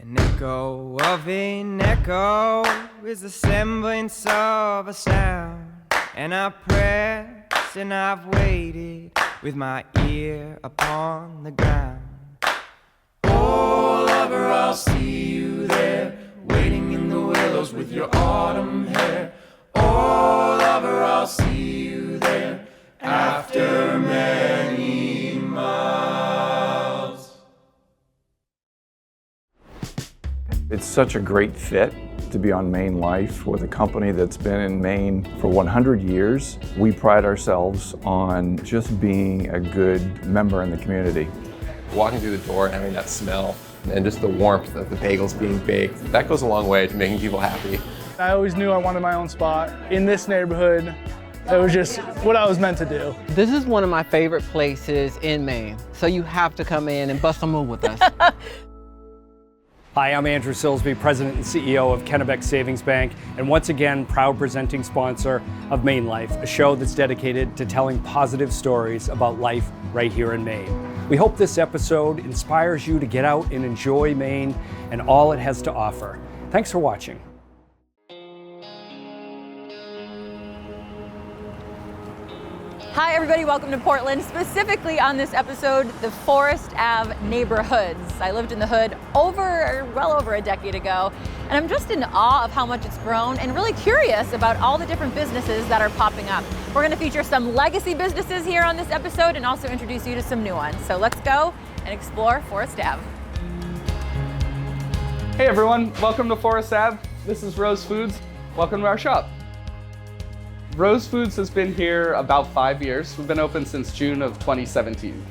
An echo of an echo is the semblance of a sound. And I press and I've waited with my ear upon the ground. Oh, lover, I'll see you there, waiting in the willows with your autumn hair. Oh, lover, I'll see you there after many miles. It's such a great fit to be on MaineLife with a company that's been in Maine for 100 years. We pride ourselves on just being a good member in the community. Walking through the door and having that smell and just the warmth of the bagels being baked, that goes a long way to making people happy. I always knew I wanted my own spot in this neighborhood. It was just what I was meant to do. This is one of my favorite places in Maine, so you have to come in and bust a move with us. Hi, I'm Andrew Silsby, President and CEO of Kennebec Savings Bank, and once again, proud presenting sponsor of MaineLife, a show that's dedicated to telling positive stories about life right here in Maine. We hope this episode inspires you to get out and enjoy Maine and all it has to offer. Thanks for watching. Hi everybody, welcome to Portland. Specifically on this episode, the Forest Ave neighborhoods. I lived in the hood well over a decade ago, and I'm just in awe of how much it's grown and really curious about all the different businesses that are popping up. We're gonna feature some legacy businesses here on this episode and also introduce you to some new ones. So let's go and explore Forest Ave. Hey everyone, welcome to Forest Ave. This is Rose Foods. Welcome to our shop. Rose Foods has been here about 5 years. We've been open since June of 2017.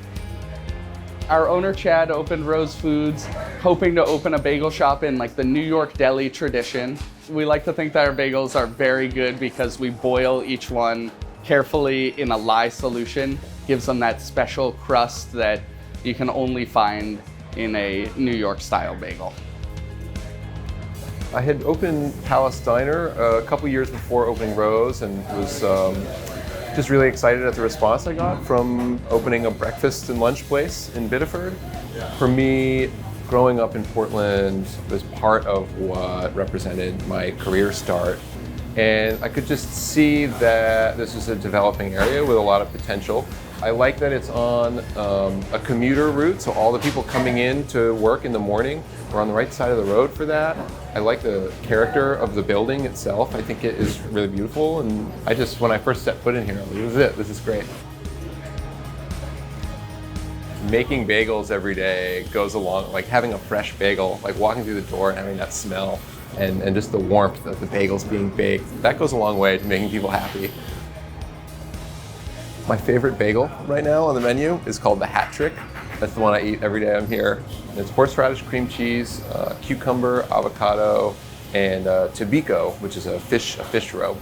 Our owner, Chad, opened Rose Foods hoping to open a bagel shop in like the New York deli tradition. We like to think that our bagels are very good because we boil each one carefully in a lye solution. Gives them that special crust that you can only find in a New York style bagel. I had opened Palace Diner a couple years before opening Rose and was just really excited at the response I got from opening a breakfast and lunch place in Biddeford. For me, growing up in Portland was part of what represented my career start. And I could just see that this is a developing area with a lot of potential. I like that it's on a commuter route, so all the people coming in to work in the morning are on the right side of the road for that. I like the character of the building itself. I think it is really beautiful, and when I first set foot in here, I was like, this is it, this is great. Making bagels every day goes along, like having a fresh bagel, like walking through the door and having that smell, and just the warmth of the bagels being baked, that goes a long way to making people happy. My favorite bagel right now on the menu is called the Hat Trick. That's the one I eat every day I'm here. And it's horseradish cream cheese, cucumber, avocado, and tobiko, which is a fish roe.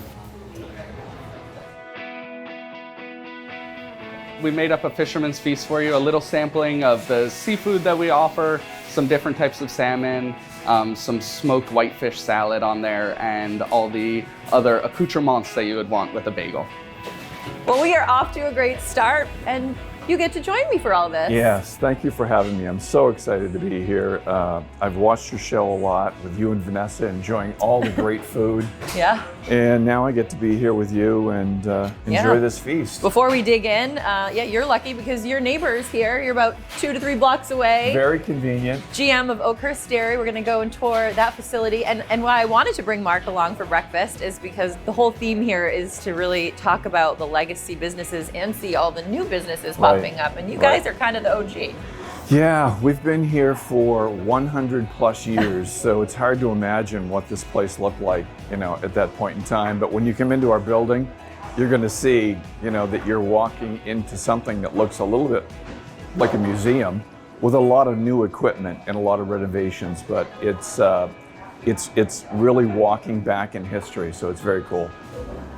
We made up a fisherman's feast for you, a little sampling of the seafood that we offer, some different types of salmon, some smoked whitefish salad on there, and all the other accoutrements that you would want with a bagel. Well, we are off to a great start, and you get to join me for all this. Yes, thank you for having me. I'm so excited to be here. I've watched your show a lot with you and Vanessa, enjoying all the great food. Yeah. And now I get to be here with you and enjoy this feast. Before we dig in, you're lucky because your neighbor's here. You're about 2 to 3 blocks away. Very convenient. GM of Oakhurst Dairy. We're gonna go and tour that facility. And why I wanted to bring Mark along for breakfast is because the whole theme here is to really talk about the legacy businesses and see all the new businesses popping up. And you guys are kind of the OG. Yeah, we've been here for 100 plus years, so it's hard to imagine what this place looked like, at that point in time. But when you come into our building, you're going to see, that you're walking into something that looks a little bit like a museum with a lot of new equipment and a lot of renovations. But it's really walking back in history, so it's very cool.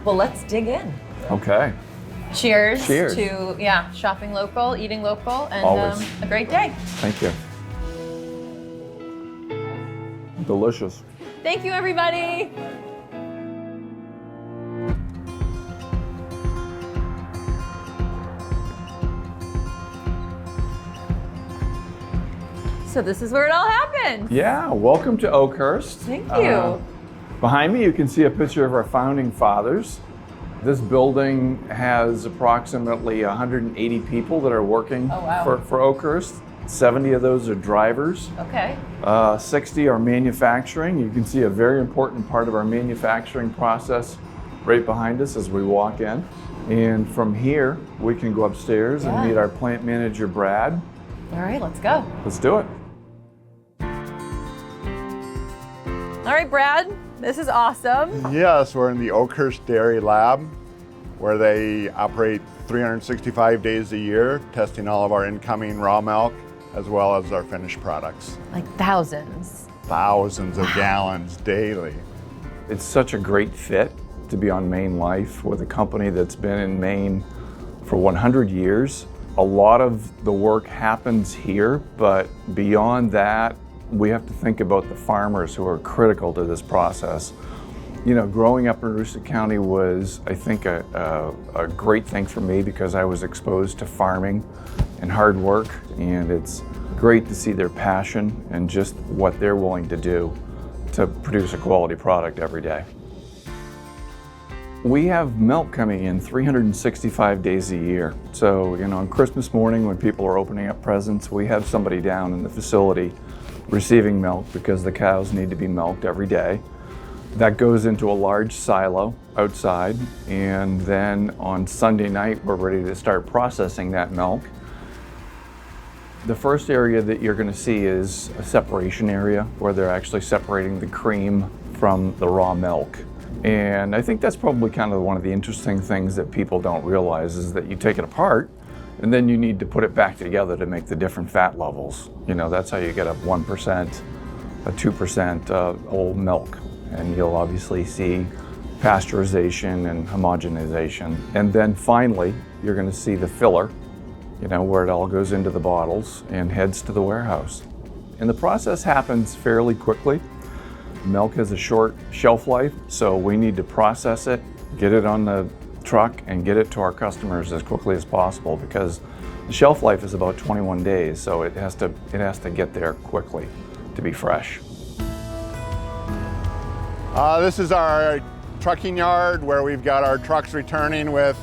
Well, let's dig in. Okay. Cheers, Cheers. to shopping local, eating local, and Always. A great day. Thank you. Delicious. Thank you, everybody. So this is where it all happens. Yeah, welcome to Oakhurst. Thank you. Behind me, you can see a picture of our founding fathers. This building has approximately 180 people that are working for Oakhurst. 70 of those are drivers. Okay. 60 are manufacturing. You can see a very important part of our manufacturing process right behind us as we walk in. And from here, we can go upstairs and meet our plant manager, Brad. All right, let's go. Let's do it. All right, Brad, this is awesome. Yes, we're in the Oakhurst Dairy Lab, where they operate 365 days a year, testing all of our incoming raw milk, as well as our finished products. Like thousands. Thousands of gallons daily. It's such a great fit to be on MaineLife with a company that's been in Maine for 100 years. A lot of the work happens here, but beyond that, we have to think about the farmers who are critical to this process. You know, growing up in Aroostook County was, I think, a great thing for me because I was exposed to farming and hard work, and it's great to see their passion and just what they're willing to do to produce a quality product every day. We have milk coming in 365 days a year. So, you know, on Christmas morning when people are opening up presents, we have somebody down in the facility receiving milk because the cows need to be milked every day. That goes into a large silo outside, and then on Sunday night, we're ready to start processing that milk. The first area that you're going to see is a separation area where they're actually separating the cream from the raw milk. And I think that's probably kind of one of the interesting things that people don't realize is that you take it apart and then you need to put it back together to make the different fat levels. You know, that's how you get a 1%, a 2% whole milk. And you'll obviously see pasteurization and homogenization. And then finally, you're going to see the filler, you know, where it all goes into the bottles and heads to the warehouse. And the process happens fairly quickly. Milk has a short shelf life, so we need to process it, get it on the truck, and get it to our customers as quickly as possible because the shelf life is about 21 days, so it has to get there quickly to be fresh. This is our trucking yard where we've got our trucks returning with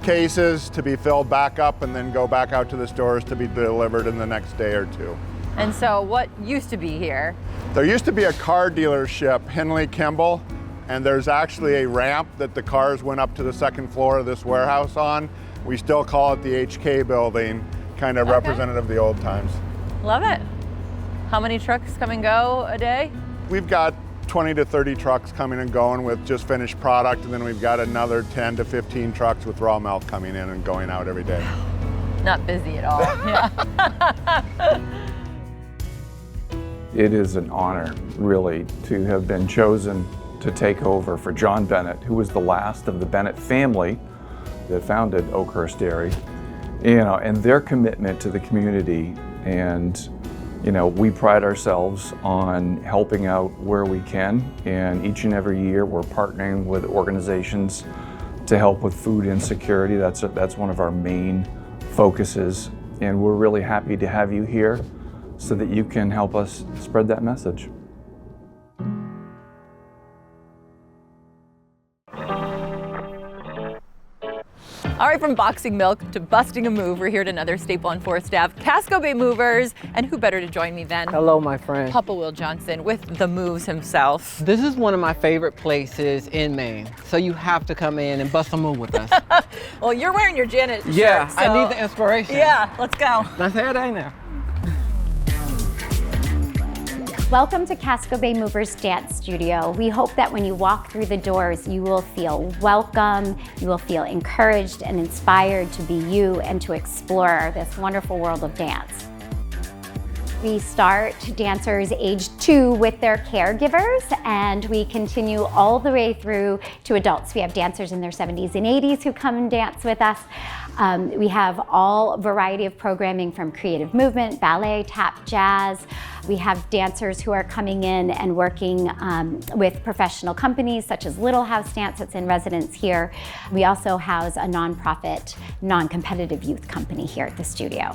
cases to be filled back up and then go back out to the stores to be delivered in the next day or two. And so what used to be here? There used to be a car dealership, Henley Kimball, and there's actually a ramp that the cars went up to the second floor of this warehouse on. We still call it the HK building, kind of representative of the old times. Love it. How many trucks come and go a day? We've got 20 to 30 trucks coming and going with just finished product, and then we've got another 10 to 15 trucks with raw milk coming in and going out every day. Not busy at all. Yeah. It is an honor, really, to have been chosen to take over for John Bennett, who was the last of the Bennett family that founded Oakhurst Dairy. You know, and their commitment to the community, and you know, we pride ourselves on helping out where we can, and each and every year we're partnering with organizations to help with food insecurity. That's one of our main focuses, and we're really happy to have you here so that you can help us spread that message. All right, from boxing milk to busting a move, we're here at another staple on Forest Ave, Casco Bay Movers, and who better to join me than Hello, my friend. Papa Will Johnson with the moves himself. This is one of my favorite places in Maine, so you have to come in and bust a move with us. Well, you're wearing your Janet shirt, Yeah, so I need the inspiration. yeah, let's go. Nice hair down there. Welcome to Casco Bay Movers Dance Studio. We hope that when you walk through the doors, you will feel welcome, you will feel encouraged and inspired to be you and to explore this wonderful world of dance. We start dancers age 2 with their caregivers, and we continue all the way through to adults. We have dancers in their 70s and 80s who come and dance with us. We have all variety of programming from creative movement, ballet, tap, jazz. We have dancers who are coming in and working with professional companies such as Little House Dance that's in residence here. We also house a nonprofit, non-competitive youth company here at the studio.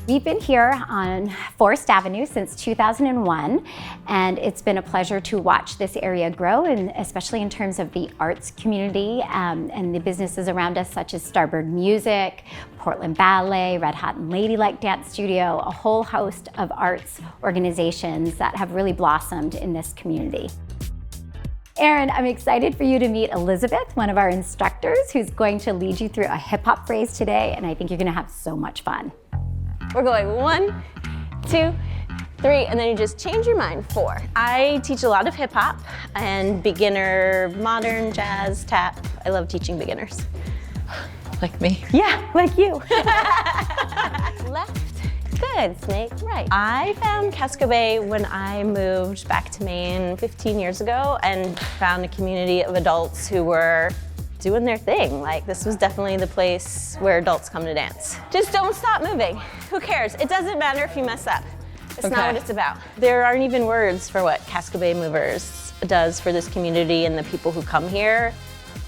We've been here on Forest Avenue since 2001, and it's been a pleasure to watch this area grow, and especially in terms of the arts community and the businesses around us, such as Starboard Music, Portland Ballet, Red Hot and Ladylike Dance Studio, a whole host of arts organizations that have really blossomed in this community. Erin, I'm excited for you to meet Elizabeth, one of our instructors, who's going to lead you through a hip-hop phrase today, and I think you're gonna have so much fun. We're going 1, 2, 3, and then you just change your mind. 4. I teach a lot of hip hop and beginner, modern, jazz, tap. I love teaching beginners. Like me. Yeah, like you. Left, good, snake, right. I found Casco Bay when I moved back to Maine 15 years ago and found a community of adults who were doing their thing. Like, this was definitely the place where adults come to dance. Just don't stop moving. Who cares? It doesn't matter if you mess up. It's not what it's about. There aren't even words for what Casco Bay Movers does for this community and the people who come here.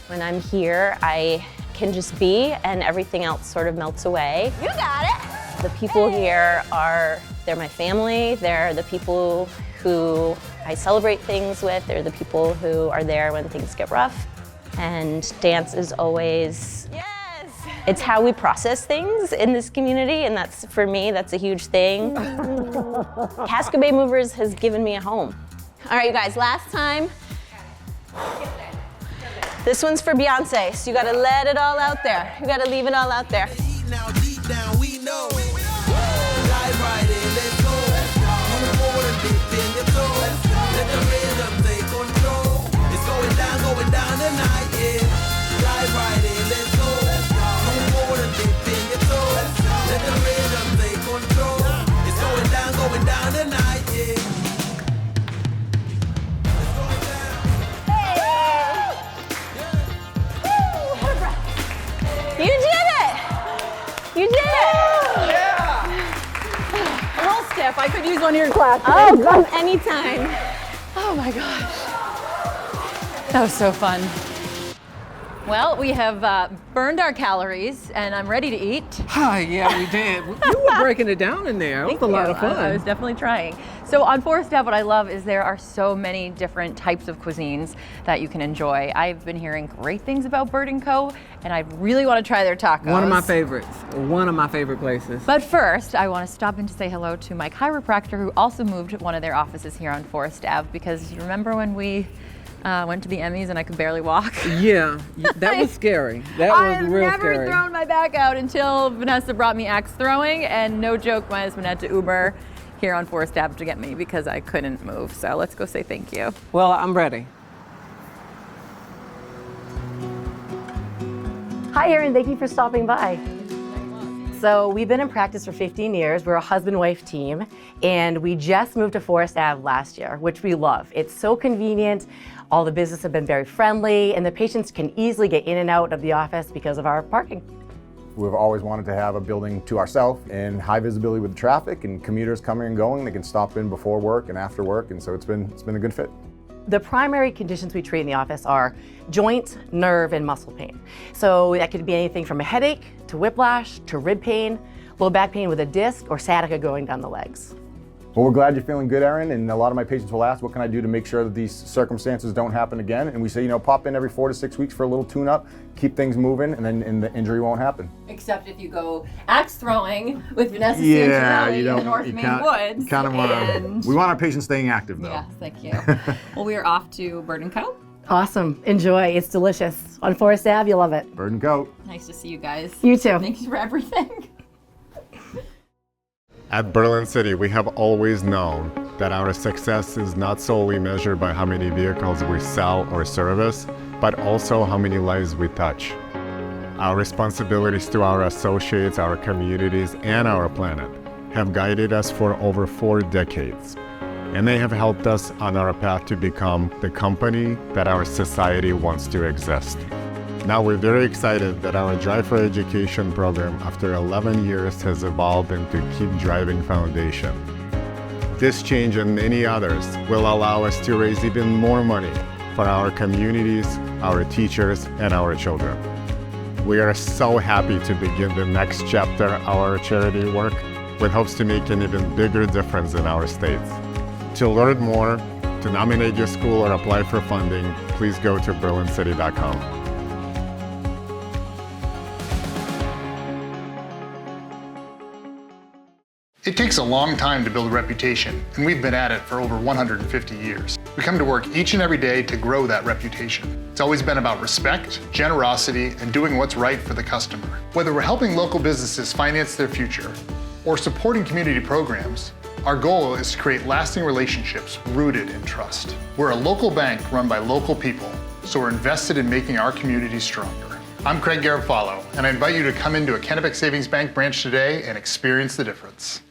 When I'm here, I can just be, and everything else sort of melts away. You got it! The people here they're my family. They're the people who I celebrate things with. They're the people who are there when things get rough. And dance is always, it's how we process things in this community, and that's, for me, that's a huge thing. Casco Bay Movers has given me a home. All right, you guys, last time. This one's for Beyonce, so you gotta let it all out there. You gotta leave it all out there. Deep down, we know. Dive right in, let's go. Move forward and dip in your toes. Let the rhythm take control. It's going down tonight, yeah. Dive right in, let's go. Move forward and dip in your toes. Let the rhythm take control. It's going down tonight, yeah. It's going down. You did it! You did it! Yeah! I'm all stiff. I could use one of your classes. Oh, come anytime. Oh my gosh. That was so fun. Well, we have burned our calories, and I'm ready to eat. Hi, yeah, we did. You were breaking it down in there. It was a lot of fun. I was definitely trying. So on Forest Ave, what I love is there are so many different types of cuisines that you can enjoy. I've been hearing great things about Bird & Co., and I really want to try their tacos. One of my favorites. One of my favorite places. But first, I want to stop in to say hello to my chiropractor, who also moved one of their offices here on Forest Ave, because you remember when we went to the Emmys and I could barely walk? Yeah, that was scary. That was real scary. I've never thrown my back out until Vanessa brought me axe throwing, and no joke, my husband had to Uber here on Forest Ave to get me because I couldn't move. So let's go say thank you. Well, I'm ready. Hi, Erin. Thank you for stopping by. So we've been in practice for 15 years. We're a husband-wife team, and we just moved to Forest Ave last year, which we love. It's so convenient. All the businesses have been very friendly, and the patients can easily get in and out of the office because of our parking. We've always wanted to have a building to ourselves and high visibility with the traffic and commuters coming and going. They can stop in before work and after work, and so it's been a good fit. The primary conditions we treat in the office are joint, nerve, and muscle pain. So that could be anything from a headache to whiplash to rib pain, low back pain with a disc, or sciatica going down the legs. Well, we're glad you're feeling good, Erin, and a lot of my patients will ask, what can I do to make sure that these circumstances don't happen again? And we say, pop in every 4 to 6 weeks for a little tune-up, keep things moving, and then the injury won't happen. Except if you go axe throwing with Vanessa Yeah, in the North Maine Woods. Kind of want to. We want our patients staying active, though. Yes, thank you. Well, we are off to Bird & Co. Awesome. Enjoy. It's delicious. On Forest Ave, you'll love it. Bird & Co. Nice to see you guys. You too. Thanks for everything. At Berlin City, we have always known that our success is not solely measured by how many vehicles we sell or service, but also how many lives we touch. Our responsibilities to our associates, our communities, and our planet have guided us for over 4 decades, and they have helped us on our path to become the company that our society wants to exist. Now we're very excited that our Drive for Education program, after 11 years, has evolved into Keep Driving Foundation. This change and many others will allow us to raise even more money for our communities, our teachers, and our children. We are so happy to begin the next chapter of our charity work, with hopes to make an even bigger difference in our state. To learn more, to nominate your school or apply for funding, please go to berlincity.com. It takes a long time to build a reputation, and we've been at it for over 150 years. We come to work each and every day to grow that reputation. It's always been about respect, generosity, and doing what's right for the customer. Whether we're helping local businesses finance their future or supporting community programs, our goal is to create lasting relationships rooted in trust. We're a local bank run by local people, so we're invested in making our community stronger. I'm Craig Garofalo, and I invite you to come into a Kennebec Savings Bank branch today and experience the difference.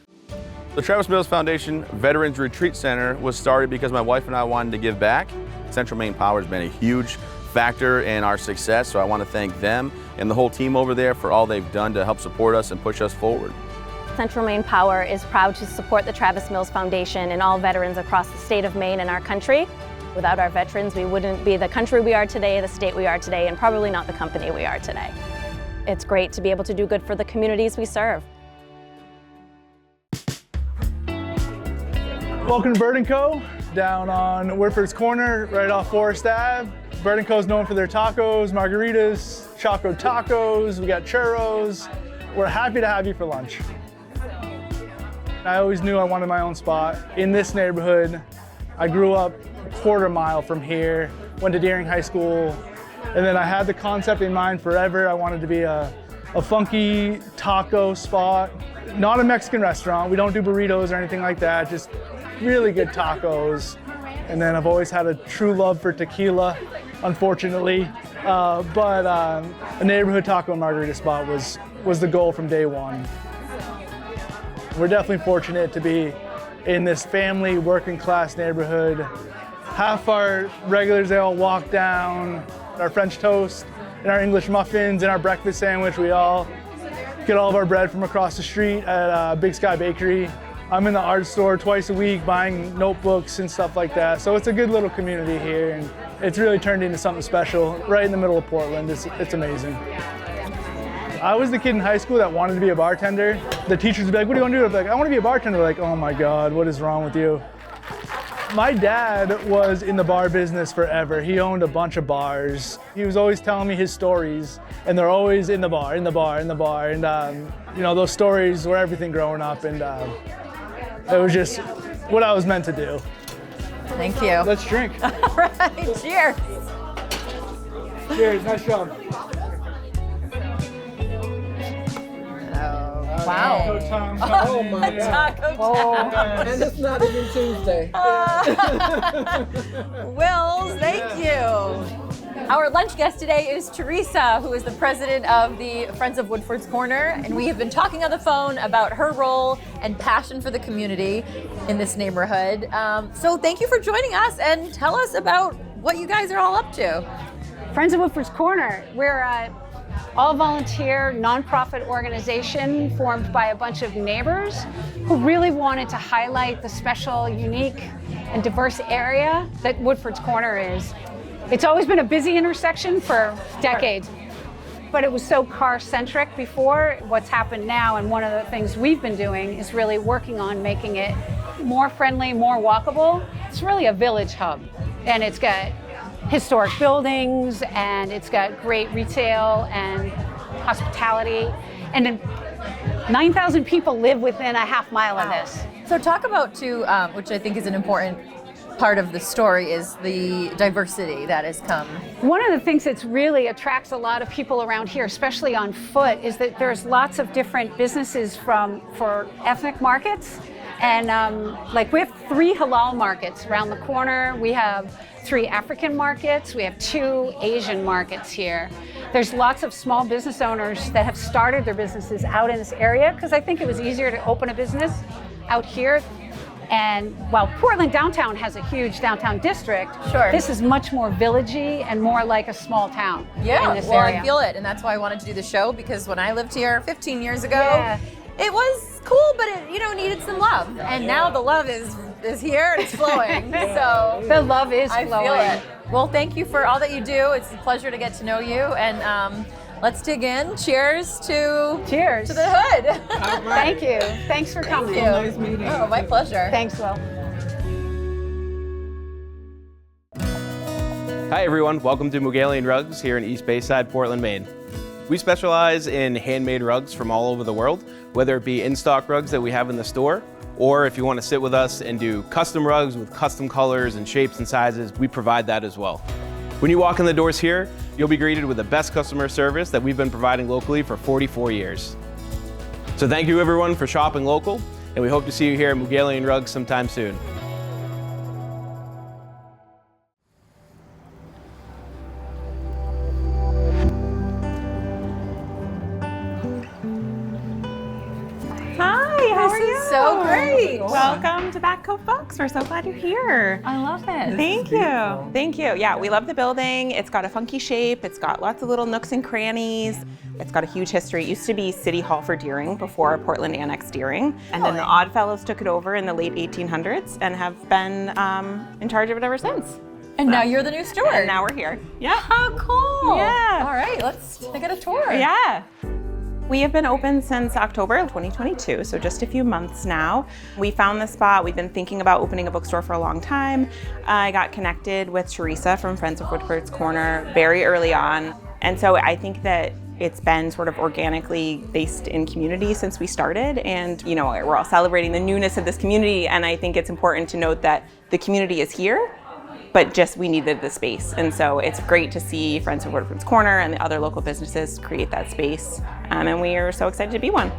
The Travis Mills Foundation Veterans Retreat Center was started because my wife and I wanted to give back. Central Maine Power has been a huge factor in our success, so I want to thank them and the whole team over there for all they've done to help support us and push us forward. Central Maine Power is proud to support the Travis Mills Foundation and all veterans across the state of Maine and our country. Without our veterans, we wouldn't be the country we are today, the state we are today, and probably not the company we are today. It's great to be able to do good for the communities we serve. Welcome to Bird & Co. down on Woodford's Corner, right off Forest Ave. Bird & Co. is known for their tacos, margaritas, Choco Tacos, we got churros. We're happy to have you for lunch. I always knew I wanted my own spot in this neighborhood. I grew up a quarter mile from here, went to Deering High School, and then I had the concept in mind forever. I wanted to be a funky taco spot, not a Mexican restaurant. We don't do burritos or anything like that, just really good tacos. And then I've always had a true love for tequila, unfortunately. But a neighborhood taco and margarita spot was the goal from day one. We're definitely fortunate to be in this family working class neighborhood. Half our regulars, they all walk down, our French toast and our English muffins and our breakfast sandwich. We all get all of our bread from across the street at Big Sky Bakery. I'm in the art store twice a week buying notebooks and stuff like that. So it's a good little community here, and it's really turned into something special right in the middle of Portland. It's amazing. I was the kid in high school that wanted to be a bartender. The teachers would be like, what do you want to do? I'd be like, I want to be a bartender. They're like, oh my God, what is wrong with you? My dad was in the bar business forever. He owned a bunch of bars. He was always telling me his stories, and they're always in the bar. And you know, those stories were everything growing up, and it was just what I was meant to do. Thank you. Let's drink. All right, cheers. Cheers, nice job. Wow. Oh my God. Taco time. And it's not even Tuesday. Wills, thank you. Our lunch guest today is Teresa, who is the president of the Friends of Woodford's Corner, and we have been talking on the phone about her role and passion for the community in this neighborhood. So thank you for joining us, and tell us about what you guys are all up to. Friends of Woodford's Corner, we're all-volunteer, nonprofit organization formed by a bunch of neighbors who really wanted to highlight the special, unique, and diverse area that Woodford's Corner is. It's always been a busy intersection for decades, but it was so car-centric before. What's happened now, and one of the things we've been doing, is really working on making it more friendly, more walkable. It's really a village hub, and it's got historic buildings, and it's got great retail and hospitality, and then 9,000 people live within a half mile of this. So talk about too, which I think is an important part of the story, is the diversity that has come. One of the things that really attracts a lot of people around here, especially on foot, is that there's lots of different businesses for ethnic markets. And like we have 3 halal markets around the corner. We have 3 African markets. We have 2 Asian markets here. There's lots of small business owners that have started their businesses out in this area because I think it was easier to open a business out here. And while Portland downtown has a huge downtown district, sure, this is much more villagey and more like a small town in this area. I feel it, and that's why I wanted to do the show, because when I lived here 15 years ago, it was cool, but it needed some love. And now the love is here and it's flowing. So the love is flowing. I feel it. Well, thank you for all that you do. It's a pleasure to get to know you. And Let's dig in. Cheers to the hood. Thank you. Thanks for coming. Thank you. Nice meeting you. Oh, my pleasure. Thanks, Will. Hi everyone, welcome to Mugalian Rugs here in East Bayside, Portland, Maine. We specialize in handmade rugs from all over the world, whether it be in-stock rugs that we have in the store, or if you want to sit with us and do custom rugs with custom colors and shapes and sizes, we provide that as well. When you walk in the doors here, you'll be greeted with the best customer service that we've been providing locally for 44 years. So thank you everyone for shopping local, and we hope to see you here at Mugalian Rugs sometime soon. Hi, how are you? So great. Welcome to Back Cove Books. We're so glad you're here. I love it. Thank you. Thank you. Yeah, we love the building. It's got a funky shape. It's got lots of little nooks and crannies. It's got a huge history. It used to be City Hall for Deering before Portland annexed Deering. And then the Oddfellows took it over in the late 1800s and have been in charge of it ever since. And now you're the new steward. And now we're here. Yeah. How cool. Yeah. All right, let's take a tour. Yeah. We have been open since October of 2022, so just a few months now. We found the spot. We've been thinking about opening a bookstore for a long time. I got connected with Teresa from Friends of Woodford's Corner very early on. And so I think that it's been sort of organically based in community since we started. And you know, we're all celebrating the newness of this community. And I think it's important to note that the community is here, but just we needed the space. And so it's great to see Friends of Woodford's Corner and the other local businesses create that space. And we are so excited to be one.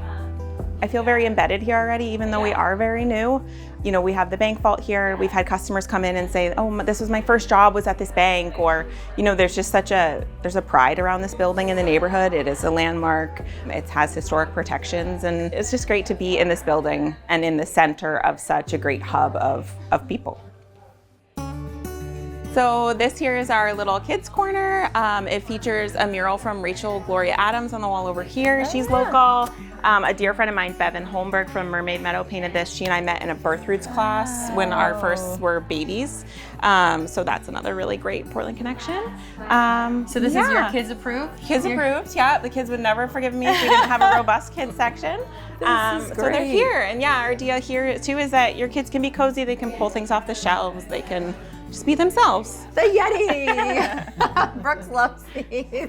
I feel very embedded here already, even though we are very new. You know, we have the bank vault here. We've had customers come in and say, oh, this was my first job was at this bank. Or, you know, there's just there's a pride around this building in the neighborhood. It is a landmark. It has historic protections. And it's just great to be in this building and in the center of such a great hub of people. So this here is our little kids corner. It features a mural from Rachel Gloria Adams on the wall over here. She's local. A dear friend of mine, Bevan Holmberg from Mermaid Meadow, painted this. She and I met in a birth roots class when our first were babies. So that's another really great Portland connection. So this is your kids approved? Kids approved, yeah. The kids would never forgive me if we didn't have a robust kids section. So they're here. And yeah, our idea here too is that your kids can be cozy. They can pull things off the shelves. They can just be themselves. The Yeti! Brooks loves these.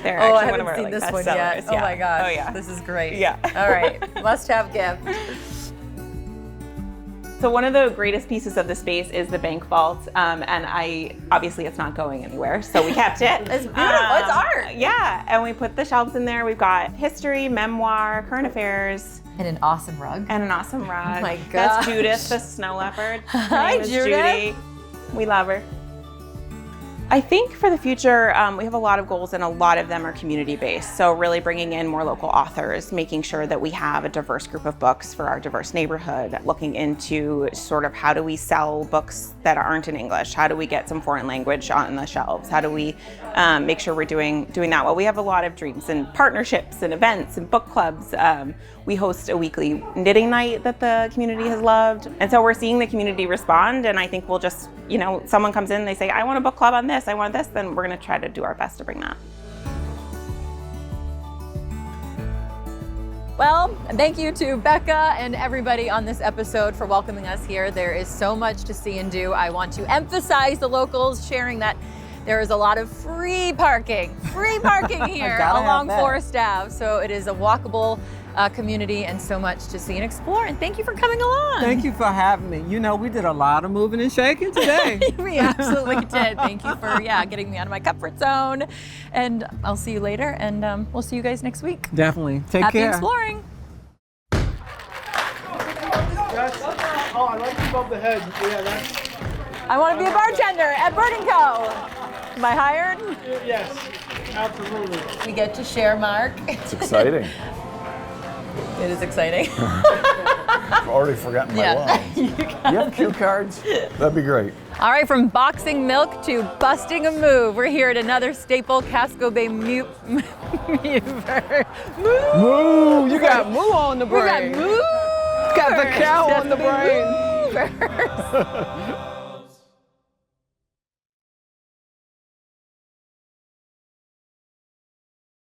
They're I actually one of haven't our seen this one bestsellers. yet. Oh my gosh. Oh yeah. This is great. Yeah. All right. Must have gift. So one of the greatest pieces of the space is the bank vault, and obviously it's not going anywhere, so we kept it. It's beautiful. It's art. Yeah, and we put the shelves in there. We've got history, memoir, current affairs. And an awesome rug. And an awesome rug. Oh my gosh. That's Judith, the snow leopard. Her Hi, name is Judith. Judy. We love her. I think for the future, we have a lot of goals and a lot of them are community-based. So really bringing in more local authors, making sure that we have a diverse group of books for our diverse neighborhood, looking into sort of how do we sell books that aren't in English? How do we get some foreign language on the shelves? How do we make sure we're doing that? Well, we have a lot of dreams and partnerships and events and book clubs. We host a weekly knitting night that the community has loved. And so we're seeing the community respond, and I think we'll just, you know, someone comes in, they say, I want a book club on this, I want this, then we're gonna try to do our best to bring that. Well, thank you to Becca and everybody on this episode for welcoming us here. There is so much to see and do. I want to emphasize the locals sharing that there is a lot of free parking here along Forest Ave. So it is a walkable community and so much to see and explore. And thank you for coming along. Thank you for having me. You know, we did a lot of moving and shaking today. We absolutely did. Thank you for getting me out of my comfort zone. And I'll see you later, and we'll see you guys next week. Definitely. Take Happy care. exploring. Oh, I like above the head. Yeah, that's. I want to be a bartender at Bird & Co. Am I hired? Yes, absolutely. We get to share, Mark. It's exciting. It is exciting. I've already forgotten my lines. You have cue cards? That'd be great. All right, from boxing milk to busting a move, we're here at another staple Casco Bay mover. Moo! You got moo on the brain. We got moo. Got the cow on the brain. Movers.